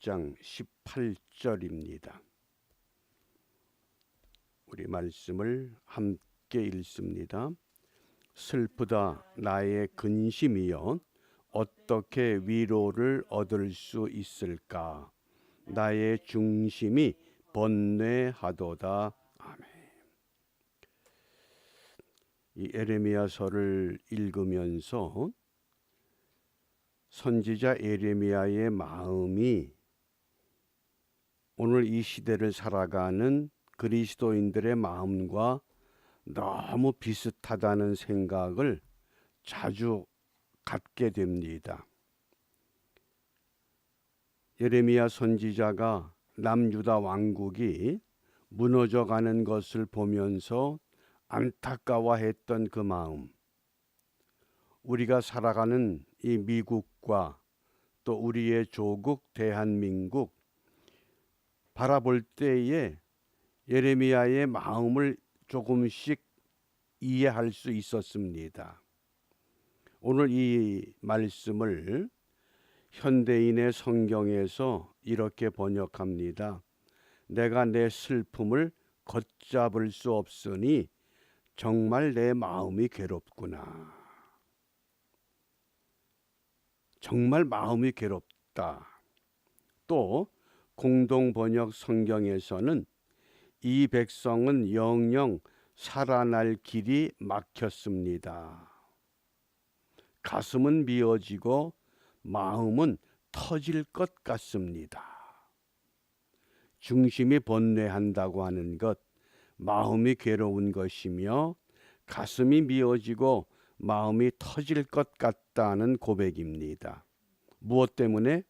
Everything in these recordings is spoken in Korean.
1장 18절입니다. 우리 말씀을 함께 읽습니다. 슬프다 나의 근심이여 어떻게 위로를 얻을 수 있을까? 나의 중심이 번뇌하도다. 아멘. 이 에레미야서를 읽으면서 선지자 에레미야의 마음이 오늘 이 시대를 살아가는 그리스도인들의 마음과 너무 비슷하다는 생각을 자주 갖게 됩니다. 예레미야 선지자가 남유다 왕국이 무너져가는 것을 보면서 안타까워했던 그 마음, 우리가 살아가는 이 미국과 또 우리의 조국 대한민국 바라볼 때에 예레미야의 마음을 조금씩 이해할 수 있었습니다. 오늘 이 말씀을 현대인의 성경에서 이렇게 번역합니다. 내가 내 슬픔을 걷잡을 수 없으니 정말 내 마음이 괴롭구나. 정말 마음이 괴롭다. 또 공동번역 성경에서는 이 백성은 영영 살아날 길이 막혔습니다. 가슴은 미어지고 마음은 터질 것 같습니다. 중심이 번뇌한다고 하는 것, 마음이 괴로운 것이며 가슴이 미어지고 마음이 터질 것 같다는 고백입니다. 무엇 때문에?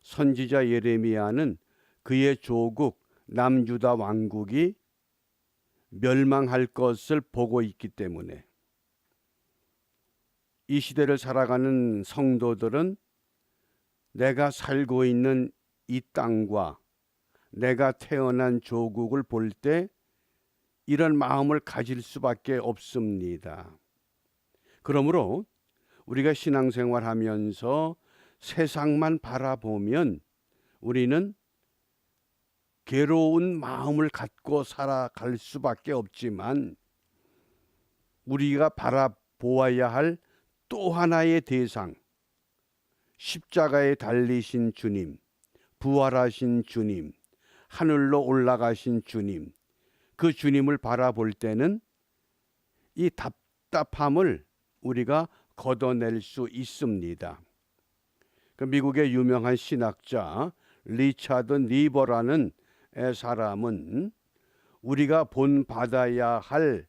선지자 예레미야는 그의 조국 남유다 왕국이 멸망할 것을 보고 있기 때문에 이 시대를 살아가는 성도들은 내가 살고 있는 이 땅과 내가 태어난 조국을 볼 때 이런 마음을 가질 수밖에 없습니다. 그러므로 우리가 신앙생활하면서 세상만 바라보면 우리는 괴로운 마음을 갖고 살아갈 수밖에 없지만 우리가 바라보아야 할 또 하나의 대상, 십자가에 달리신 주님, 부활하신 주님, 하늘로 올라가신 주님, 그 주님을 바라볼 때는 이 답답함을 우리가 걷어낼 수 있습니다. 그 미국의 유명한 신학자 리차드 니버라는 사람은 우리가 본받아야 할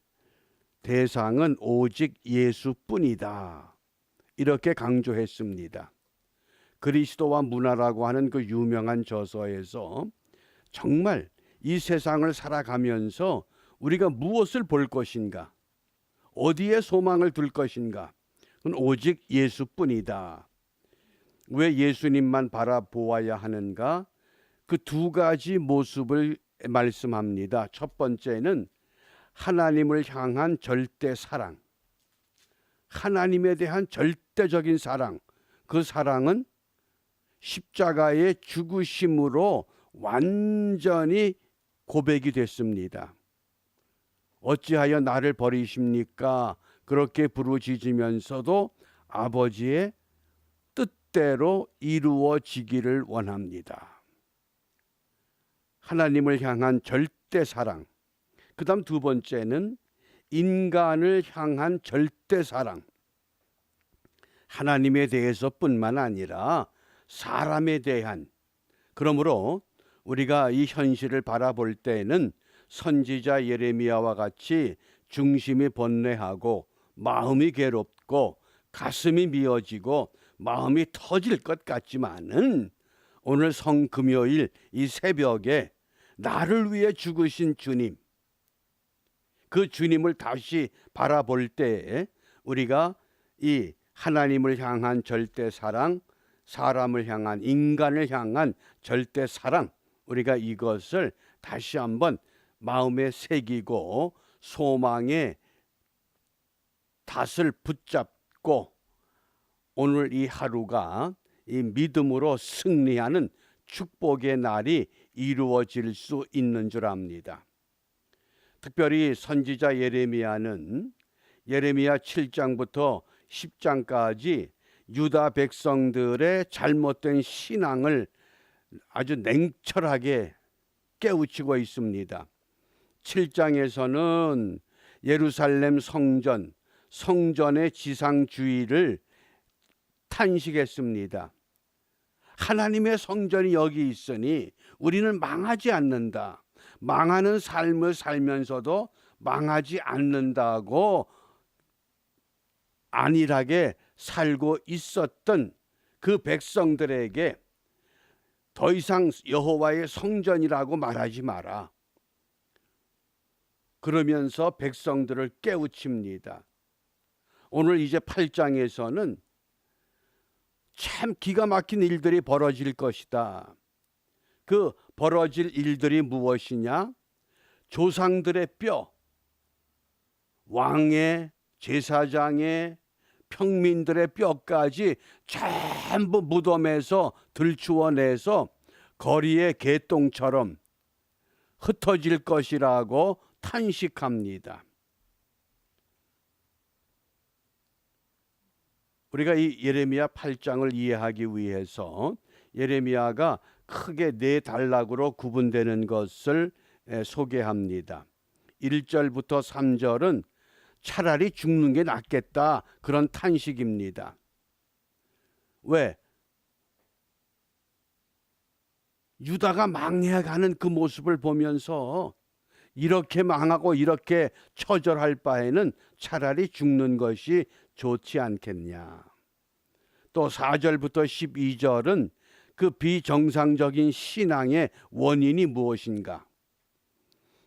대상은 오직 예수뿐이다. 이렇게 강조했습니다. 그리스도와 문화라고 하는 그 유명한 저서에서 정말 이 세상을 살아가면서 우리가 무엇을 볼 것인가? 어디에 소망을 둘 것인가? 그건 오직 예수뿐이다. 왜 예수님만 바라보아야 하는가? 그 두 가지 모습을 말씀합니다. 첫 번째는 하나님을 향한 절대 사랑, 하나님에 대한 절대적인 사랑, 그 사랑은 십자가의 죽으심으로 완전히 고백이 됐습니다. 어찌하여 나를 버리십니까? 그렇게 부르짖으면서도 아버지의 뜻대로 이루어지기를 원합니다. 하나님을 향한 절대 사랑. 그 다음 두 번째는 인간을 향한 절대 사랑. 하나님에 대해서뿐만 아니라 사람에 대한. 그러므로 우리가 이 현실을 바라볼 때는 선지자 예레미야와 같이 중심이 번뇌하고 마음이 괴롭고 가슴이 미어지고 마음이 터질 것 같지만은 오늘 성금요일 이 새벽에 나를 위해 죽으신 주님, 그 주님을 다시 바라볼 때에 우리가 이 하나님을 향한 절대 사랑, 사람을 향한, 인간을 향한 절대 사랑, 우리가 이것을 다시 한번 마음에 새기고 소망의 닷을 붙잡고 오늘 이 하루가 이 믿음으로 승리하는 축복의 날이 이루어질 수 있는 줄 압니다. 특별히 선지자 예레미야는 예레미야 7장부터 10장까지 유다 백성들의 잘못된 신앙을 아주 냉철하게 깨우치고 있습니다. 7장에서는 예루살렘 성전의 지상주의를 탄식했습니다. 하나님의 성전이 여기 있으니 우리는 망하지 않는다. 망하는 삶을 살면서도 망하지 않는다고 안일하게 살고 있었던 그 백성들에게 더 이상 여호와의 성전이라고 말하지 마라. 그러면서 백성들을 깨우칩니다. 오늘 이제 8장에서는 참 기가 막힌 일들이 벌어질 것이다. 그 벌어질 일들이 무엇이냐? 조상들의 뼈, 왕의, 제사장의, 평민들의 뼈까지 전부 무덤에서 들추어내서 거리의 개똥처럼 흩어질 것이라고 탄식합니다. 우리가 이 예레미야 8장을 이해하기 위해서 예레미야가 크게 네 단락으로 구분되는 것을 소개합니다. 1절부터 3절은 차라리 죽는 게 낫겠다, 그런 탄식입니다. 왜? 유다가 망해가는 그 모습을 보면서 이렇게 망하고 이렇게 처절할 바에는 차라리 죽는 것이 좋지 않겠냐. 또 4절부터 12절은 그 비정상적인 신앙의 원인이 무엇인가.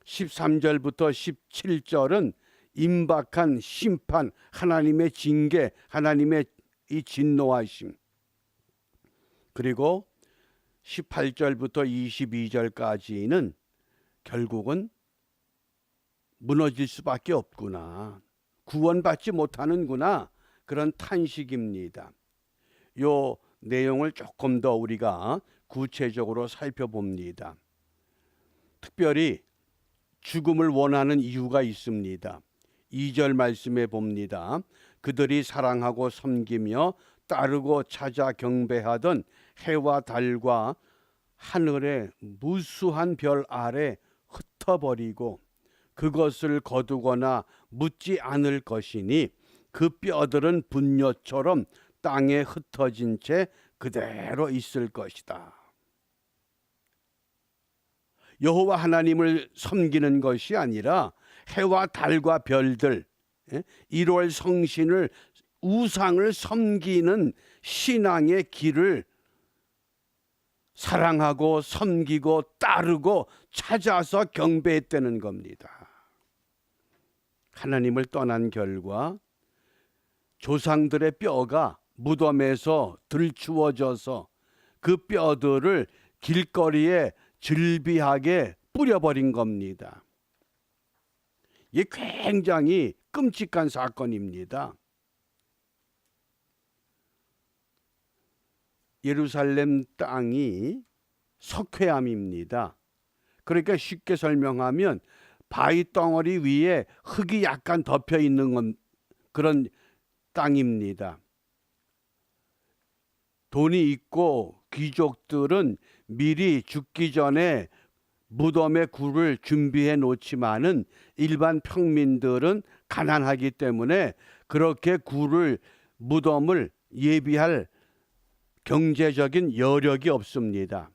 13절부터 17절은 임박한 심판, 하나님의 징계, 하나님의 이 진노하심. 그리고 18절부터 22절까지는 결국은 무너질 수밖에 없구나, 구원받지 못하는구나, 그런 탄식입니다. 요 내용을 조금 더 우리가 구체적으로 살펴봅니다. 특별히 죽음을 원하는 이유가 있습니다. 2절 말씀에 봅니다. 그들이 사랑하고 섬기며 따르고 찾아 경배하던 해와 달과 하늘의 무수한 별 아래 흩어버리고 그것을 거두거나 묻지 않을 것이니 그 뼈들은 분뇨처럼 땅에 흩어진 채 그대로 있을 것이다. 여호와 하나님을 섬기는 것이 아니라 해와 달과 별들, 1월 성신을, 우상을 섬기는 신앙의 길을 사랑하고 섬기고 따르고 찾아서 경배했다는 겁니다. 하나님을 떠난 결과 조상들의 뼈가 무덤에서 들추어져서 그 뼈들을 길거리에 즐비하게 뿌려버린 겁니다. 이게 굉장히 끔찍한 사건입니다. 예루살렘 땅이 석회암입니다. 그러니까 쉽게 설명하면 바위 덩어리 위에 흙이 약간 덮여 있는 그런 땅입니다. 돈이 있고 귀족들은 미리 죽기 전에 무덤의 굴을 준비해 놓지만은 일반 평민들은 가난하기 때문에 그렇게 무덤을 예비할 경제적인 여력이 없습니다.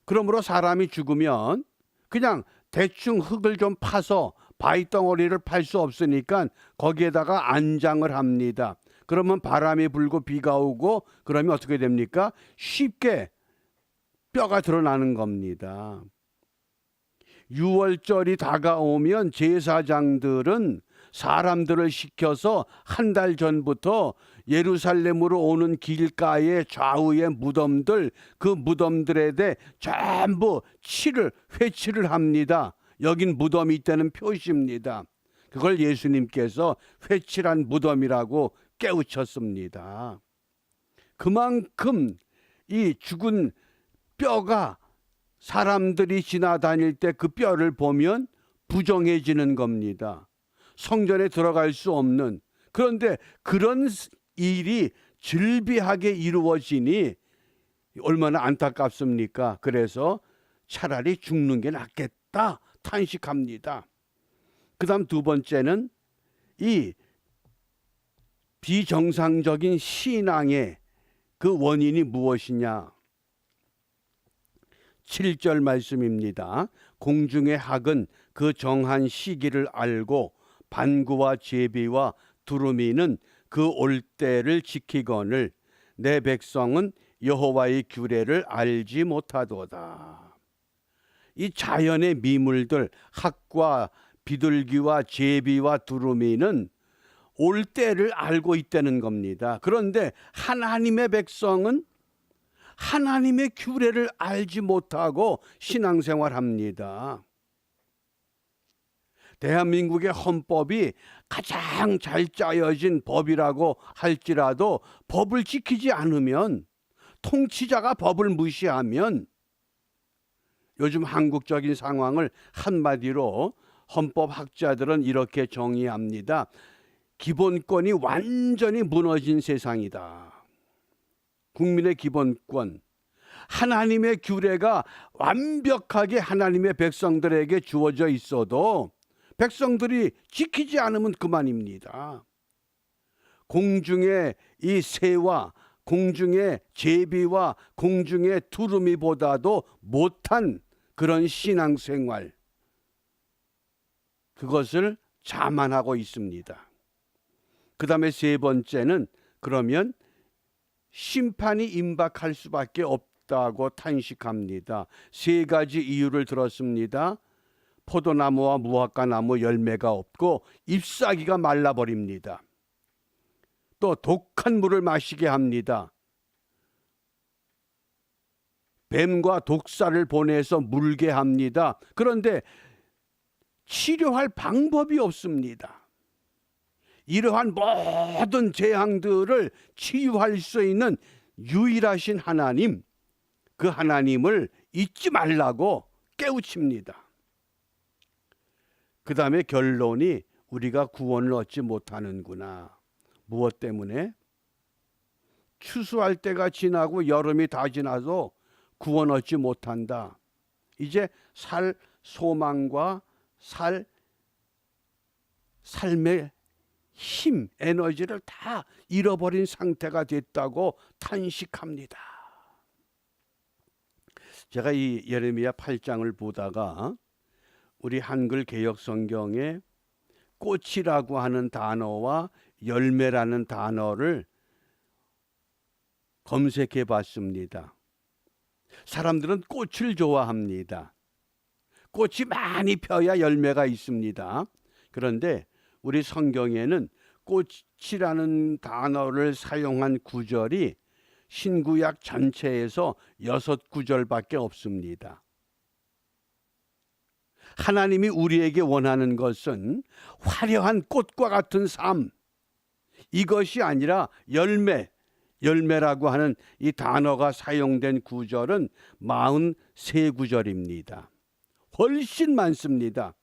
그러므로 사람이 죽으면 그냥 대충 흙을 좀 파서 바위덩어리를 팔 수 없으니까 거기에다가 안장을 합니다. 그러면 바람이 불고 비가 오고 그러면 어떻게 됩니까? 쉽게 뼈가 드러나는 겁니다. 유월절이 다가오면 제사장들은 사람들을 시켜서 한 달 전부터 예루살렘으로 오는 길가의 좌우의 무덤들, 그 무덤들에 대해 전부 회치를 합니다. 여긴 무덤이 있다는 표시입니다. 그걸 예수님께서 회칠한 무덤이라고 깨우쳤습니다. 그만큼 이 죽은 뼈가 사람들이 지나다닐 때 그 뼈를 보면 부정해지는 겁니다. 성전에 들어갈 수 없는. 그런데 그런 일이 즐비하게 이루어지니 얼마나 안타깝습니까? 그래서 차라리 죽는 게 낫겠다 탄식합니다. 그 다음 두 번째는 이 비정상적인 신앙의 그 원인이 무엇이냐? 7절 말씀입니다. 공중의 학은 그 정한 시기를 알고 반구와 제비와 두루미는 그 올 때를 지키거늘 내 백성은 여호와의 규례를 알지 못하도다. 이 자연의 미물들 학과 비둘기와 제비와 두루미는 올 때를 알고 있다는 겁니다. 그런데 하나님의 백성은 하나님의 규례를 알지 못하고 신앙생활합니다. 대한민국의 헌법이 가장 잘 짜여진 법이라고 할지라도 법을 지키지 않으면, 통치자가 법을 무시하면, 요즘 한국적인 상황을 한마디로 헌법학자들은 이렇게 정의합니다. 기본권이 완전히 무너진 세상이다. 국민의 기본권, 하나님의 규례가 완벽하게 하나님의 백성들에게 주어져 있어도 백성들이 지키지 않으면 그만입니다. 공중의 이 새와 공중의 제비와 공중의 두루미보다도 못한 그런 신앙생활, 그것을 자만하고 있습니다. 그 다음에 세 번째는 그러면 심판이 임박할 수밖에 없다고 탄식합니다. 세 가지 이유를 들었습니다. 포도나무와 무화과나무 열매가 없고 잎사귀가 말라버립니다. 또 독한 물을 마시게 합니다. 뱀과 독사를 보내서 물게 합니다. 그런데 치료할 방법이 없습니다. 이러한 모든 재앙들을 치유할 수 있는 유일하신 하나님, 그 하나님을 잊지 말라고 깨우칩니다. 그 다음에 결론이 우리가 구원을 얻지 못하는구나. 무엇 때문에? 추수할 때가 지나고 여름이 다 지나도 구원 얻지 못한다. 이제 살 소망과 삶의 힘, 에너지를 다 잃어버린 상태가 됐다고 탄식합니다. 제가 이 예레미야 8장을 보다가 우리 한글 개역 성경에 꽃이라고 하는 단어와 열매라는 단어를 검색해 봤습니다. 사람들은 꽃을 좋아합니다. 꽃이 많이 펴야 열매가 있습니다. 그런데 우리 성경에는 꽃이라는 단어를 사용한 구절이 신구약 전체에서 6구절밖에 없습니다. 하나님이 우리에게 원하는 것은 화려한 꽃과 같은 삶, 이것이 아니라 열매라고 하는 이 단어가 사용된 구절은 43구절입니다. 훨씬 많습니다.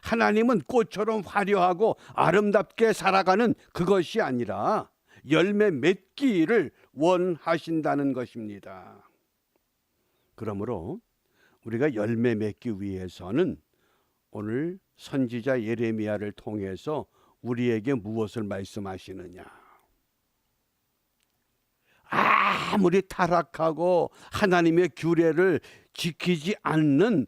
하나님은 꽃처럼 화려하고 아름답게 살아가는 그것이 아니라 열매 맺기를 원하신다는 것입니다. 그러므로 우리가 열매 맺기 위해서는 오늘 선지자 예레미야를 통해서 우리에게 무엇을 말씀하시느냐? 아무리 타락하고 하나님의 규례를 지키지 않는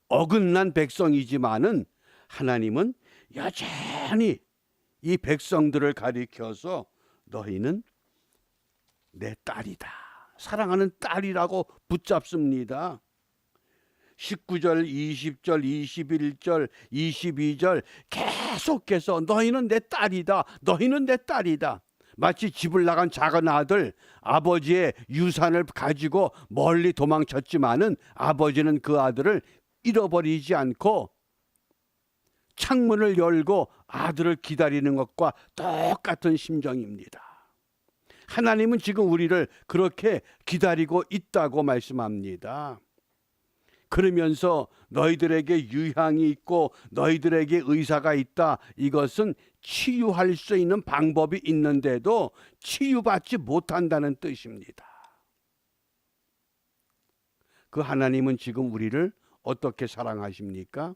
어긋난 백성이지만은 하나님은 여전히 이 백성들을 가리켜서 너희는 내 딸이다, 사랑하는 딸이라고 붙잡습니다. 19절, 20절, 21절, 22절 계속해서 너희는 내 딸이다, 너희는 내 딸이다. 마치 집을 나간 작은 아들, 아버지의 유산을 가지고 멀리 도망쳤지만은 아버지는 그 아들을 잃어버리지 않고 창문을 열고 아들을 기다리는 것과 똑같은 심정입니다. 하나님은 지금 우리를 그렇게 기다리고 있다고 말씀합니다. 그러면서 너희들에게 유향이 있고 너희들에게 의사가 있다. 이것은 치유할 수 있는 방법이 있는데도 치유받지 못한다는 뜻입니다. 그 하나님은 지금 우리를 어떻게 사랑하십니까?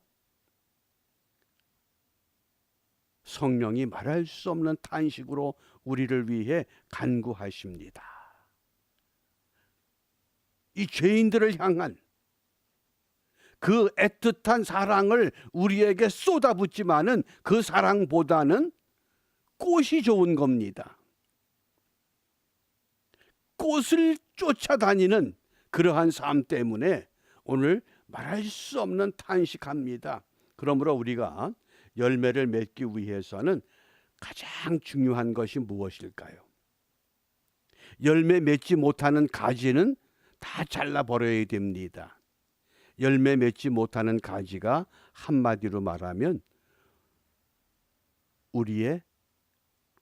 성령이 말할 수 없는 탄식으로 우리를 위해 간구하십니다. 이 죄인들을 향한 그 애틋한 사랑을 우리에게 쏟아붓지만은 그 사랑보다는 꽃이 좋은 겁니다. 꽃을 쫓아다니는 그러한 삶 때문에 오늘 말할 수 없는 탄식합니다. 그러므로 우리가 열매를 맺기 위해서는 가장 중요한 것이 무엇일까요? 열매 맺지 못하는 가지는 다 잘라버려야 됩니다. 열매 맺지 못하는 가지가 한마디로 말하면 우리의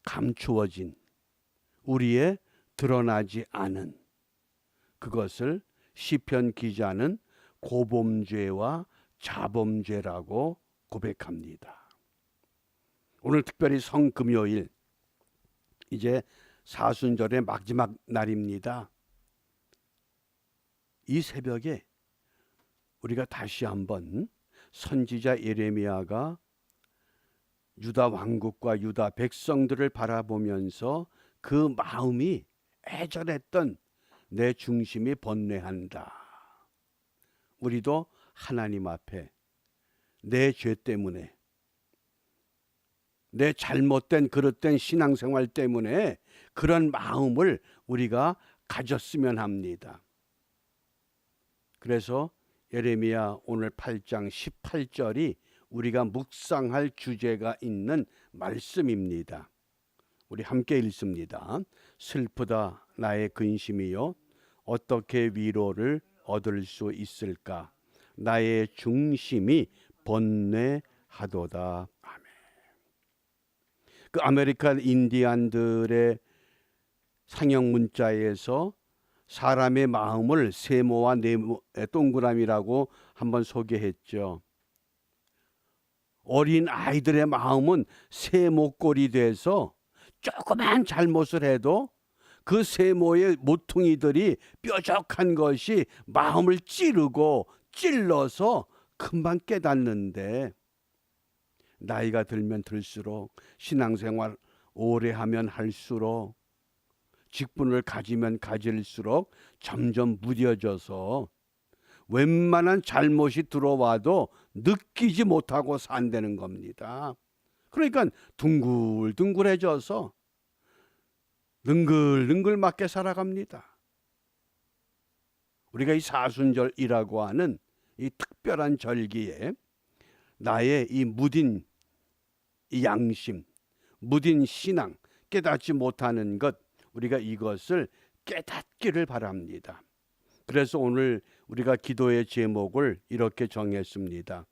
감추어진, 우리의 드러나지 않은, 그것을 시편 기자는 고범죄와 자범죄라고 고백합니다. 오늘 특별히 성금요일, 이제 사순절의 마지막 날입니다. 이 새벽에 우리가 다시 한번 선지자 예레미야가 유다 왕국과 유다 백성들을 바라보면서 그 마음이 애절했던 내 중심이 번뇌한다. 우리도 하나님 앞에 내 죄 때문에, 내 잘못된 그릇된 신앙생활 때문에 그런 마음을 우리가 가졌으면 합니다. 그래서 예레미야 오늘 8장 18절이 우리가 묵상할 주제가 있는 말씀입니다. 우리 함께 읽습니다. 슬프다 나의 근심이요 어떻게 위로를 얻을 수 있을까? 나의 중심이 번뇌하도다. 아멘. 그 아메리칸 인디안들의 상형 문자에서 사람의 마음을 세모와 네모, 동그라미라고 한번 소개했죠. 어린 아이들의 마음은 세모꼴이 돼서 조그만 잘못을 해도 그 세모의 모퉁이들이 뾰족한 것이 마음을 찌르고 찔러서 금방 깨닫는데, 나이가 들면 들수록, 신앙생활 오래 하면 할수록, 직분을 가지면 가질수록 점점 무뎌져서 웬만한 잘못이 들어와도 느끼지 못하고 산다는 겁니다. 그러니까 둥글둥글해져서 능글능글맞게 살아갑니다. 우리가 이 사순절이라고 하는 이 특별한 절기에 나의 이 무딘 이 양심, 무딘 신앙, 깨닫지 못하는 것, 우리가 이것을 깨닫기를 바랍니다. 그래서 오늘 우리가 기도의 제목을 이렇게 정했습니다.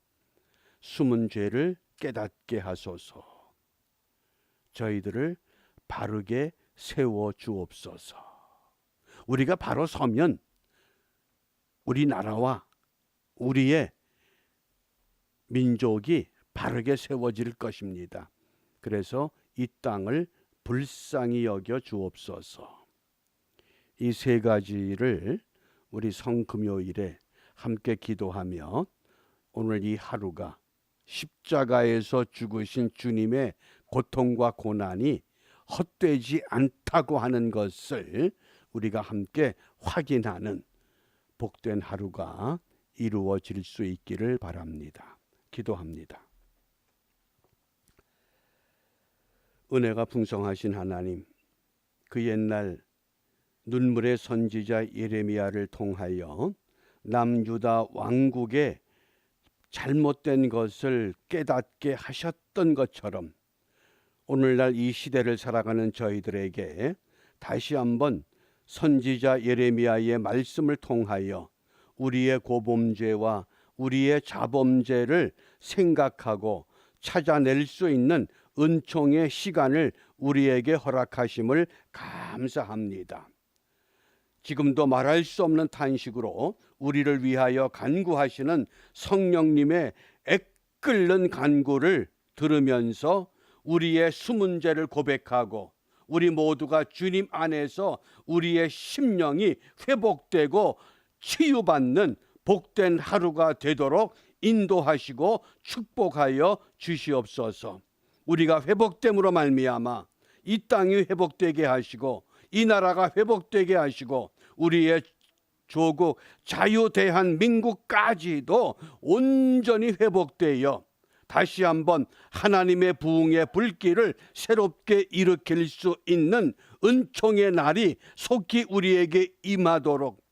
숨은 죄를 깨닫게 하소서. 저희들을 바르게 세워 주옵소서. 우리가 바로 서면 우리나라와 우리의 민족이 바르게 세워질 것입니다. 그래서 이 땅을 불쌍히 여겨 주옵소서. 이 세 가지를 우리 성금요일에 함께 기도하며 오늘 이 하루가 십자가에서 죽으신 주님의 고통과 고난이 헛되지 않다고 하는 것을 우리가 함께 확인하는 복된 하루가 이루어질 수 있기를 바랍니다. 기도합니다. 은혜가 풍성하신 하나님, 그 옛날 눈물의 선지자 예레미야를 통하여 남유다 왕국의 잘못된 것을 깨닫게 하셨던 것처럼 오늘날 이 시대를 살아가는 저희들에게 다시 한번 선지자 예레미야의 말씀을 통하여 우리의 고범죄와 우리의 자범죄를 생각하고 찾아낼 수 있는 은총의 시간을 우리에게 허락하심을 감사합니다. 지금도 말할 수 없는 탄식으로 우리를 위하여 간구하시는 성령님의 애끓는 간구를 들으면서 우리의 숨은 죄를 고백하고 우리 모두가 주님 안에서 우리의 심령이 회복되고 치유받는 복된 하루가 되도록 인도하시고 축복하여 주시옵소서. 우리가 회복됨으로 말미암아 이 땅이 회복되게 하시고 이 나라가 회복되게 하시고 우리의 조국 자유대한민국까지도 온전히 회복되어 다시 한번 하나님의 부흥의 불길을 새롭게 일으킬 수 있는 은총의 날이 속히 우리에게 임하도록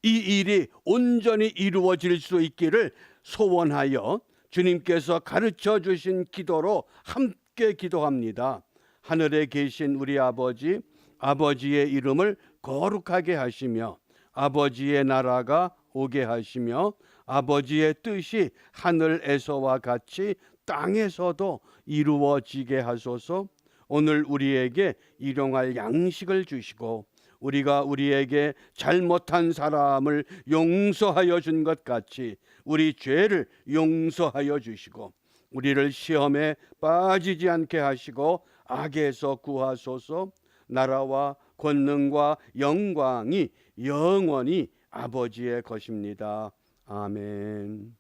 이 일이 온전히 이루어질 수 있기를 소원하여 주님께서 가르쳐 주신 기도로 함께 기도합니다. 하늘에 계신 우리 아버지, 아버지의 이름을 거룩하게 하시며 아버지의 나라가 오게 하시며 아버지의 뜻이 하늘에서와 같이 땅에서도 이루어지게 하소서. 오늘 우리에게 일용할 양식을 주시고 우리가 우리에게 잘못한 사람을 용서하여 준 것 같이 우리 죄를 용서하여 주시고 우리를 시험에 빠지지 않게 하시고 악에서 구하소서. 나라와 권능과 영광이 영원히 아버지의 것입니다. 아멘.